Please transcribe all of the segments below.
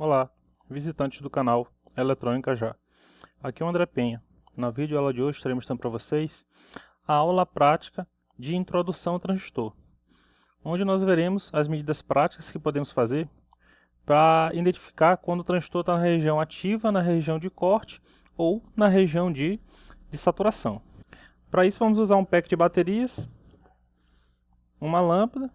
Olá, visitantes do canal Eletrônica Já. Aqui é o André Penha. Na videoaula de hoje estarei mostrando para vocês a aula prática de introdução ao transistor, onde nós veremos as medidas práticas que podemos fazer para identificar quando o transistor está na região ativa, na região de corte ou na região de saturação. Para isso vamos usar um pack de baterias, uma lâmpada,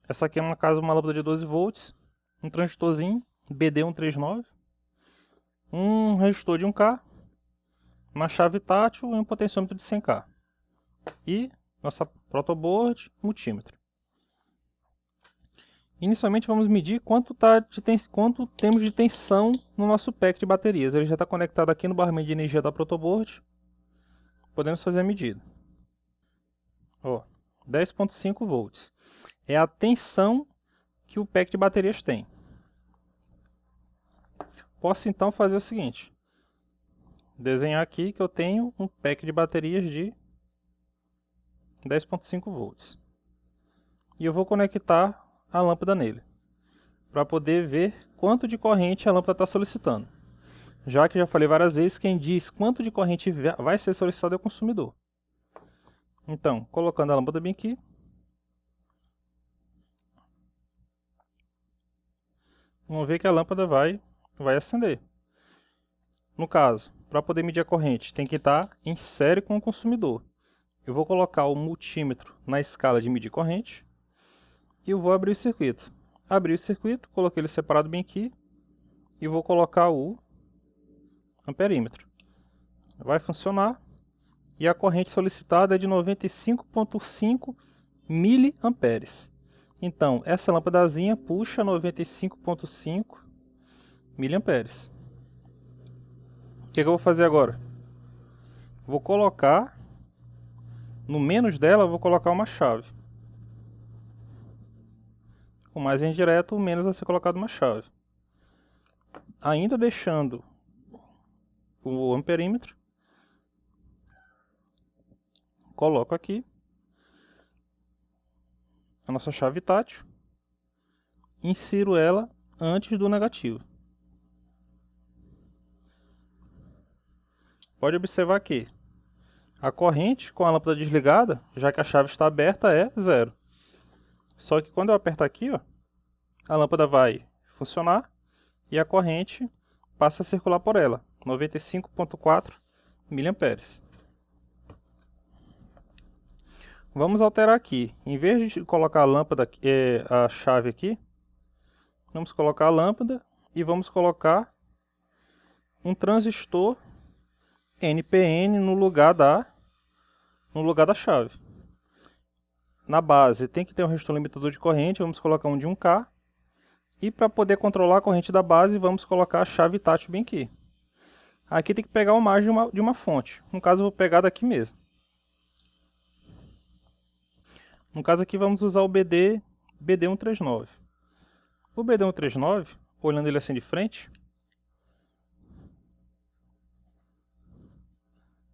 essa aqui é uma lâmpada de 12 volts, um transistorzinho BD139, um resistor de 1K, uma chave tátil e um potenciômetro de 100K. E nossa protoboard, multímetro. Inicialmente vamos medir quanto temos de tensão no nosso pack de baterias. Ele já está conectado aqui no barman de energia da protoboard. Podemos fazer a medida. 10.5 volts. É a tensão que o pack de baterias tem. Posso então fazer o seguinte. Desenhar aqui que eu tenho um pack de baterias de 10.5 volts. E eu vou conectar a lâmpada nele, para poder ver quanto de corrente a lâmpada está solicitando. Já que já falei várias vezes, quem diz quanto de corrente vai ser solicitado é o consumidor. Então, colocando a lâmpada bem aqui, vamos ver que a lâmpada vai acender. No caso, para poder medir a corrente, tem que estar em série com o consumidor. Eu vou colocar o multímetro na escala de medir corrente e eu vou abrir o circuito. Abri o circuito, coloquei ele separado bem aqui e vou colocar o amperímetro. Vai funcionar e a corrente solicitada é de 95.5 miliamperes. Então, essa lâmpadazinha puxa 95.5 miliamperes. O que eu vou fazer agora? Vou colocar, no menos dela, eu vou colocar uma chave. O mais indireto, o menos vai ser colocado uma chave. Ainda deixando o amperímetro, coloco aqui a nossa chave tátil, insiro ela antes do negativo. Pode observar que a corrente com a lâmpada desligada, já que a chave está aberta, é 0. Só que quando eu apertar aqui, a lâmpada vai funcionar e a corrente passa a circular por ela, 95.4 miliamperes. Vamos alterar aqui. Em vez de colocar a chave aqui, vamos colocar a lâmpada e vamos colocar um transistor NPN no lugar da chave. Na base tem que ter um resistor limitador de corrente, vamos colocar um de 1K. E para poder controlar a corrente da base, vamos colocar a chave tátil bem aqui. Aqui tem que pegar uma imagem de uma fonte. No caso, eu vou pegar daqui mesmo. No caso aqui, vamos usar o BD139. O BD139, olhando ele assim de frente,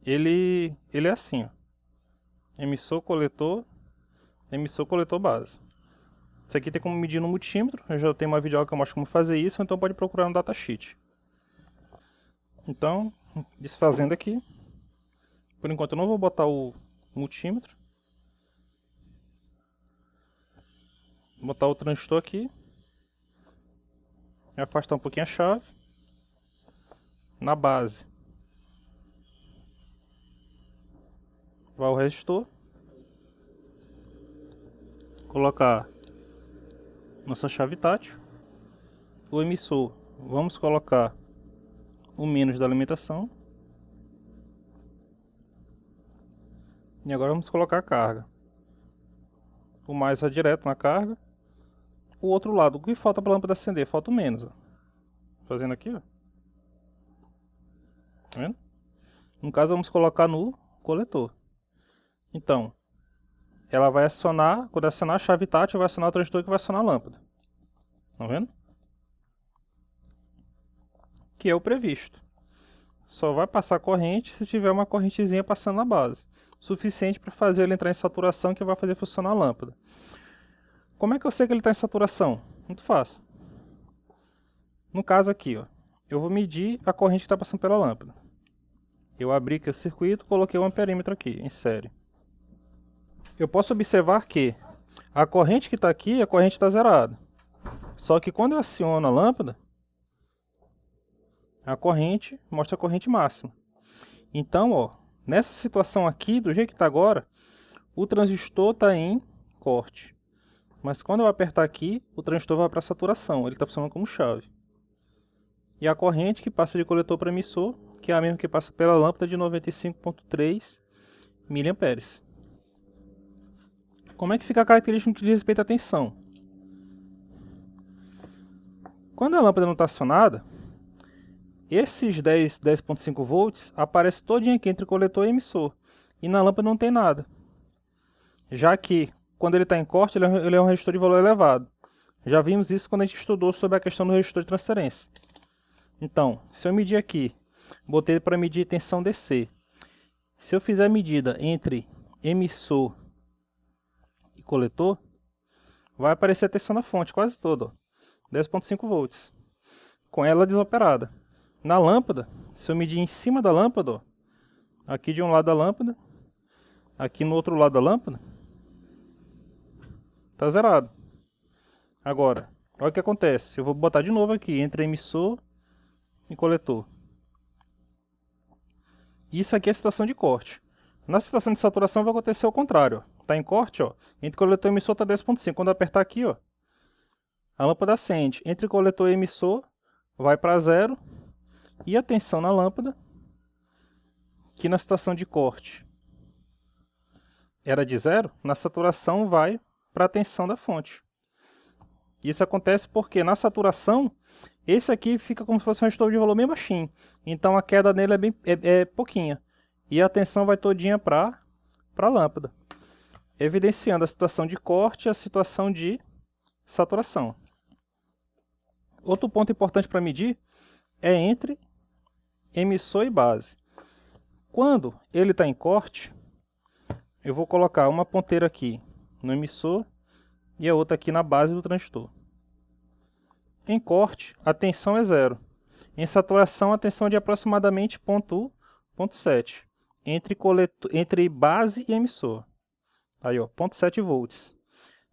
ele é assim, emissor, coletor, base. Isso aqui tem como medir no multímetro, eu já tenho uma videoaula que eu mostro como fazer isso, então pode procurar no datasheet. Então, desfazendo aqui, por enquanto eu não vou botar o multímetro. Vou botar o transistor aqui, afastar um pouquinho a chave, na base vai o resistor, colocar nossa chave tátil, o emissor vamos colocar o menos da alimentação e agora vamos colocar a carga. O mais vai direto na carga. O outro lado, o que falta para a lâmpada acender? Falta o menos. Fazendo aqui, Tá vendo? No caso, vamos colocar no coletor. Então, ela vai acionar, quando acionar a chave tátil, vai acionar o transistor que vai acionar a lâmpada. Tá vendo? Que é o previsto. Só vai passar corrente se tiver uma correntezinha passando na base. Suficiente para fazer ele entrar em saturação, que vai fazer funcionar a lâmpada. Como é que eu sei que ele está em saturação? Muito fácil. No caso aqui, ó, eu vou medir a corrente que está passando pela lâmpada. Eu abri aqui o circuito, coloquei o amperímetro aqui, em série. Eu posso observar que a corrente que está aqui, a corrente está zerada. Só que quando eu aciono a lâmpada, a corrente mostra a corrente máxima. Então, ó, nessa situação aqui, do jeito que está agora, o transistor está em corte. Mas quando eu apertar aqui, o transistor vai para saturação, ele está funcionando como chave. E a corrente que passa de coletor para emissor, que é a mesma que passa pela lâmpada, de 95,3 mA. Como é que fica a característica que diz respeito à tensão? Quando a lâmpada não está acionada, esses 10,5 volts aparecem todinho aqui entre coletor e emissor. E na lâmpada não tem nada. Já que, quando ele está em corte, ele é um resistor de valor elevado. Já vimos isso quando a gente estudou sobre a questão do resistor de transferência. Então, se eu medir aqui, botei para medir tensão DC. Se eu fizer a medida entre emissor e coletor, vai aparecer a tensão na fonte quase toda, 10,5 volts, com ela desoperada. Na lâmpada, se eu medir em cima da lâmpada, ó, aqui de um lado da lâmpada, aqui no outro lado da lâmpada, está zerado. Agora, olha o que acontece. Eu vou botar de novo aqui, entre emissor e coletor. Isso aqui é a situação de corte. Na situação de saturação vai acontecer o contrário. Está em corte, ó, entre coletor e emissor está 10,5. Quando eu apertar aqui, ó, a lâmpada acende. Entre coletor e emissor vai para zero. E a tensão na lâmpada, que na situação de corte era de zero, na saturação vai para a tensão da fonte. Isso acontece porque na saturação, esse aqui fica como se fosse um resistor de valor bem baixinho. Então a queda nele é pouquinha. E a tensão vai todinha para a lâmpada, evidenciando a situação de corte e a situação de saturação. Outro ponto importante para medir é entre emissor e base. Quando ele está em corte, eu vou colocar uma ponteira aqui no emissor e a outra aqui na base do transistor. Em corte, a tensão é zero. Em saturação, a tensão é de aproximadamente 0,1, 0,7 entre base e emissor. Aí, ó, 0,7 volts.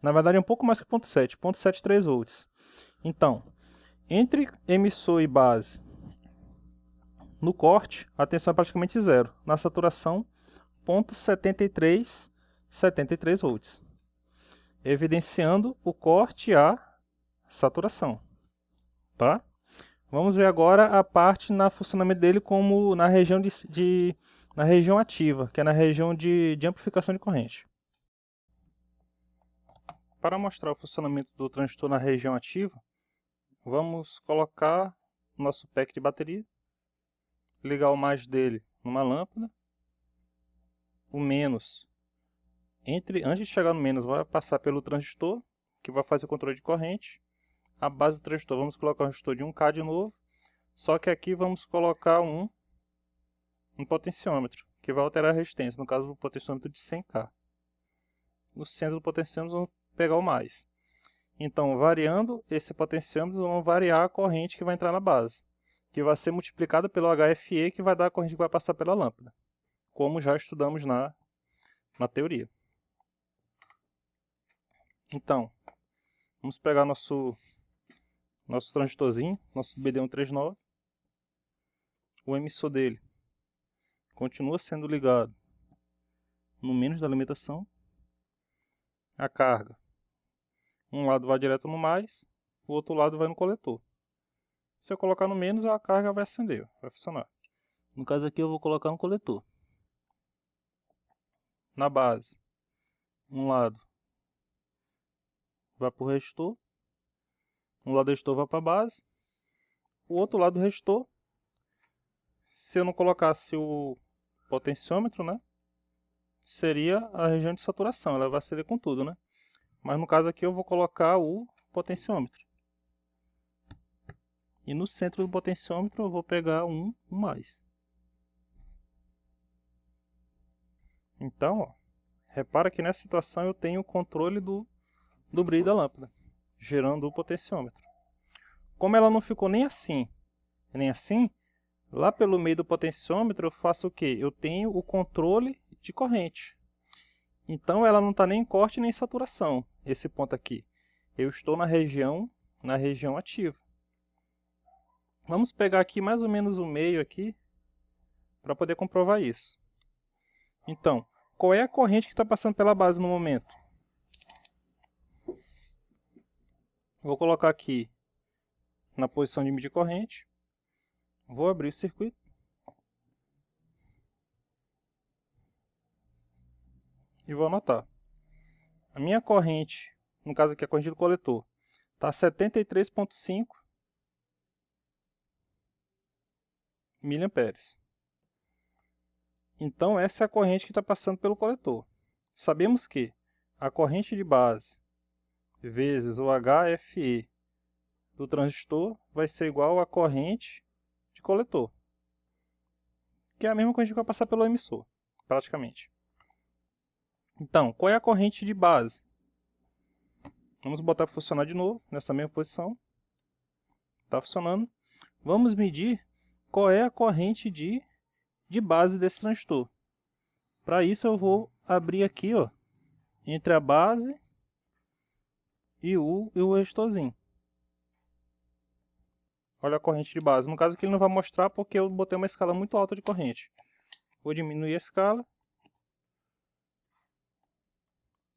Na verdade, é um pouco mais que 0,7, 0,73 volts. Então, entre emissor e base, no corte, a tensão é praticamente zero. Na saturação, 0,73 volts. Evidenciando o corte e a saturação. Tá? Vamos ver agora a parte no funcionamento dele como na região, na região ativa, que é na região de amplificação de corrente. Para mostrar o funcionamento do transistor na região ativa, vamos colocar o nosso pack de bateria, ligar o mais dele numa lâmpada, o menos, antes de chegar no menos, vai passar pelo transistor, que vai fazer o controle de corrente. A base do transistor, vamos colocar um resistor de 1K de novo, só que aqui vamos colocar um potenciômetro, que vai alterar a resistência, no caso do potenciômetro de 100K. No centro do potenciômetro vamos pegar o mais. Então, variando esse potenciômetro, vamos variar a corrente que vai entrar na base, que vai ser multiplicada pelo HFE, que vai dar a corrente que vai passar pela lâmpada, como já estudamos na teoria. Então, vamos pegar nosso transistorzinho, nosso BD139, o emissor dele continua sendo ligado no menos da alimentação, a carga, um lado vai direto no mais, o outro lado vai no coletor. Se eu colocar no menos, a carga vai acender, vai funcionar. No caso aqui eu vou colocar no coletor. Na base, um lado vai para o resistor, um lado do resistor vai para a base, o outro lado do resistor, se eu não colocasse o potenciômetro, né, seria a região de saturação, ela vai acender com tudo, né? Mas no caso aqui eu vou colocar o potenciômetro. E no centro do potenciômetro eu vou pegar um mais. Então, ó, repara que nessa situação eu tenho o controle do brilho da lâmpada, gerando o potenciômetro. como ela não ficou nem assim, nem assim, lá pelo meio do potenciômetro eu faço o quê? Eu tenho o controle de corrente. Então ela não está nem em corte nem em saturação, esse ponto aqui. Eu estou na região ativa. Vamos pegar aqui mais ou menos o meio aqui, para poder comprovar isso. Então, qual é a corrente que está passando pela base no momento? Vou colocar aqui na posição de medir corrente. Vou abrir o circuito. E vou anotar. A minha corrente, no caso aqui a corrente do coletor, está 73,5 miliamperes. Então essa é a corrente que está passando pelo coletor. Sabemos que a corrente de base vezes o HFE do transistor vai ser igual à corrente de coletor, que é a mesma corrente que vai passar pelo emissor, praticamente. Então, qual é a corrente de base? Vamos botar para funcionar de novo, nessa mesma posição. Está funcionando. Vamos medir qual é a corrente de base desse transistor. Para isso eu vou abrir aqui, ó, entre a base e o resistorzinho. Olha a corrente de base. No caso aqui ele não vai mostrar porque eu botei uma escala muito alta de corrente. Vou diminuir a escala.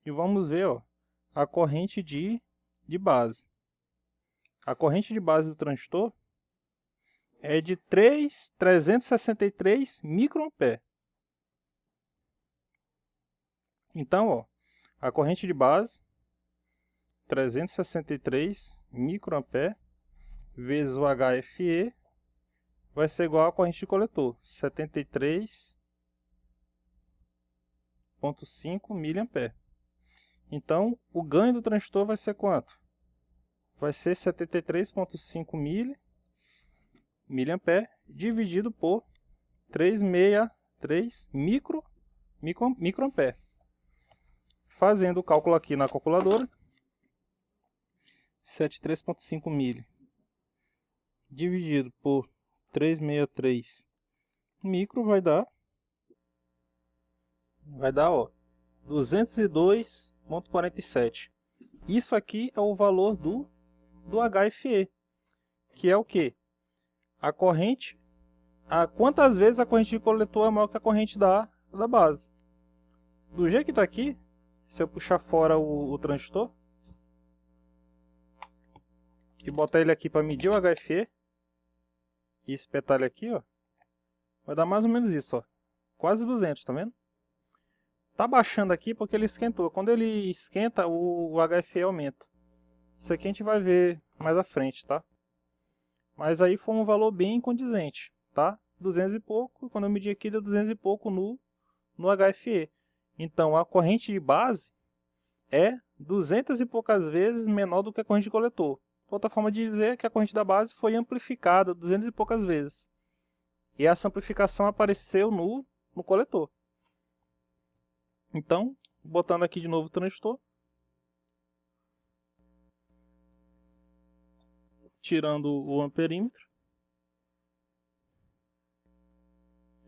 E vamos ver, ó, a corrente de base. A corrente de base do transistor é de 363 microampere. Então, ó, a corrente de base, 363 microampere, vezes o HFE, vai ser igual à corrente de coletor, 73,5 miliampere. Então, o ganho do transistor vai ser quanto? Vai ser 73,5 miliampere dividido por 363 microampere. Fazendo o cálculo aqui na calculadora, 73,5 mili dividido por 363 micro vai dar ó, 202,47. Isso aqui é o valor do HFE, que é o que? A corrente, quantas vezes a corrente de coletor é maior que a corrente da base. Do jeito que está aqui, se eu puxar fora o transistor e botar ele aqui para medir o HFE e espetar ele aqui, ó, vai dar mais ou menos isso, ó, quase 200, tá vendo? Tá baixando aqui porque ele esquentou. Quando ele esquenta, o HFE aumenta. Isso aqui a gente vai ver mais à frente, tá? Mas aí foi um valor bem condizente, tá? 200 e pouco, quando eu medi aqui deu 200 e pouco no HFE. Então a corrente de base é 200 e poucas vezes menor do que a corrente de coletor. Outra forma de dizer é que a corrente da base foi amplificada 200 e poucas vezes. E essa amplificação apareceu no coletor. Então, botando aqui de novo o transistor, tirando o amperímetro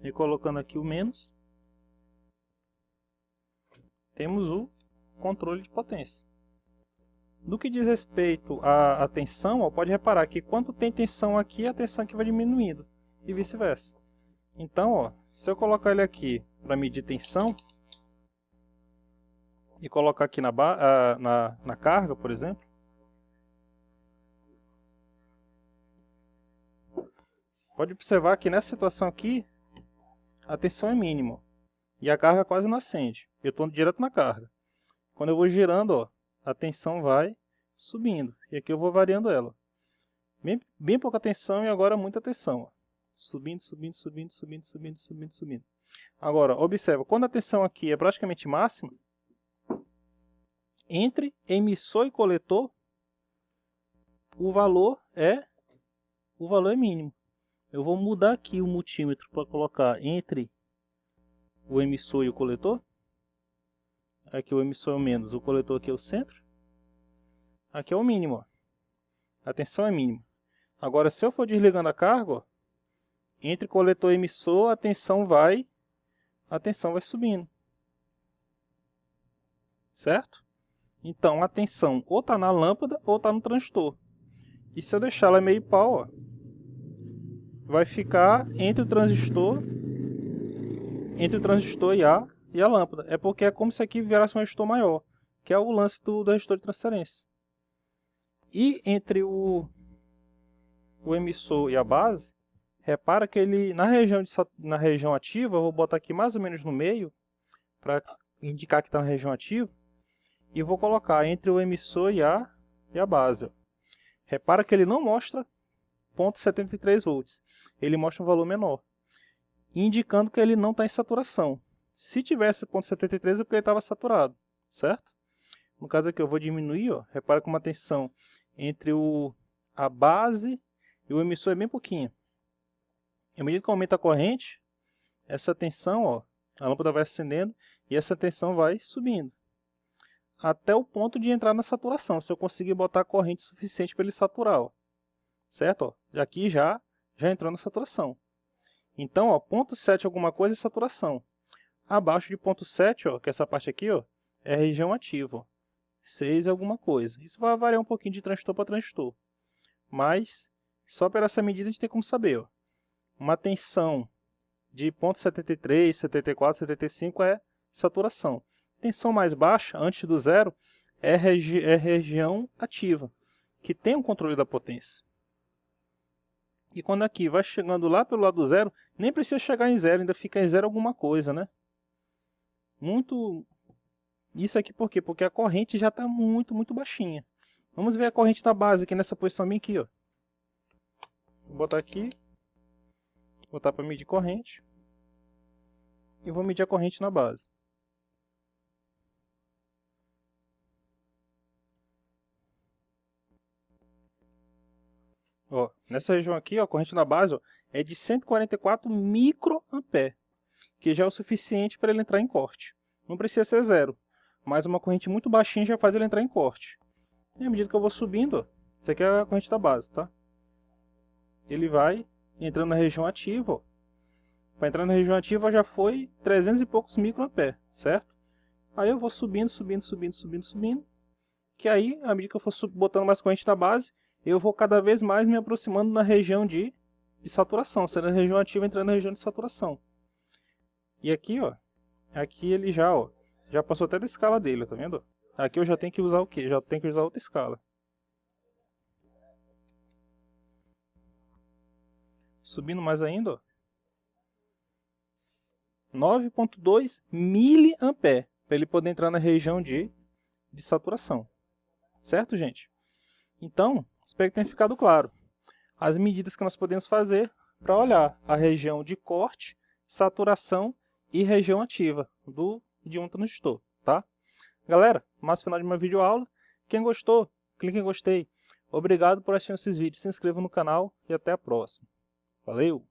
e colocando aqui o menos, temos o controle de potência. No que diz respeito à tensão, ó, pode reparar que quando tem tensão aqui, a tensão aqui vai diminuindo e vice-versa. Então, ó, se eu colocar ele aqui para medir tensão e colocar aqui na carga, por exemplo, pode observar que nessa situação aqui a tensão é mínima e a carga quase não acende. Eu estou direto na carga. Quando eu vou girando, ó, a tensão vai subindo e aqui eu vou variando ela. Bem pouca tensão e agora muita tensão, ó. Subindo, subindo, subindo, subindo, subindo, subindo, subindo. Agora, observa, quando a tensão aqui é praticamente máxima, entre emissor e coletor, o valor é mínimo. Eu vou mudar aqui o multímetro para colocar entre o emissor e o coletor. Aqui o emissor é o menos, o coletor aqui é o centro. Aqui é o mínimo, ó. A tensão é mínima. Agora, se eu for desligando a carga, ó, entre coletor e emissor, a tensão vai subindo. Certo? Então, a tensão ou está na lâmpada ou está no transistor. E se eu deixar ela meio pau, ó, vai ficar entre o transistor e a lâmpada. É porque é como se aqui virasse um resistor maior, que é o lance do resistor de transferência. E entre o emissor e a base, repara que ele na região ativa, eu vou botar aqui mais ou menos no meio, para indicar que está na região ativa, e vou colocar entre o emissor e a base. Ó. Repara que ele não mostra 0,73 volts, ele mostra um valor menor, indicando que ele não está em saturação. Se tivesse 0,73 é porque ele estava saturado, certo? No caso aqui eu vou diminuir, ó, repara que uma tensão entre a base e o emissor é bem pouquinho. À medida que aumenta a corrente, essa tensão, ó, a lâmpada vai acendendo e essa tensão vai subindo. Até o ponto de entrar na saturação, se eu conseguir botar a corrente suficiente para ele saturar. Ó. Certo? Ó, aqui já entrou na saturação. Então, ó, 0,7 alguma coisa é saturação. Abaixo de 0,7, ó, que é essa parte aqui, ó, é a região ativa. Ó. 6 alguma coisa. Isso vai variar um pouquinho de transistor para transistor. Mas, só por essa medida a gente tem como saber. Ó. Uma tensão de 0,73, 74, 75 é saturação. Tensão mais baixa, antes do zero, é região ativa, que tem um controle da potência. E quando aqui vai chegando lá pelo lado do zero, nem precisa chegar em zero, ainda fica em zero alguma coisa, né? Isso aqui por quê? Porque a corrente já está muito baixinha. Vamos ver a corrente da base aqui nessa posição bem aqui, ó. Vou botar aqui, botar para medir corrente. E vou medir a corrente na base. Ó, nessa região aqui, ó, a corrente na base ó, é de 144 microampere, que já é o suficiente para ele entrar em corte. Não precisa ser zero, mas uma corrente muito baixinha já faz ele entrar em corte. E à medida que eu vou subindo, ó, isso aqui é a corrente da base, tá? Ele vai entrando na região ativa, ó. Para entrar na região ativa já foi 300 e poucos microampere, certo? Aí eu vou subindo, que aí, à medida que eu for botando mais corrente na base, eu vou cada vez mais me aproximando na região de saturação, sendo a região ativa entrando na região de saturação. E aqui, ó, aqui ele já passou até da escala dele, tá vendo? Aqui eu já tenho que usar o quê? Já tenho que usar outra escala. Subindo mais ainda, ó. 9,2 miliampere, para ele poder entrar na região de saturação. Certo, gente? Então, espero que tenha ficado claro. As medidas que nós podemos fazer para olhar a região de corte, saturação e região ativa de um transistor, tá? Galera, mais final de uma videoaula. Quem gostou, clique em gostei. Obrigado por assistir esses vídeos. Se inscreva no canal e até a próxima. Valeu!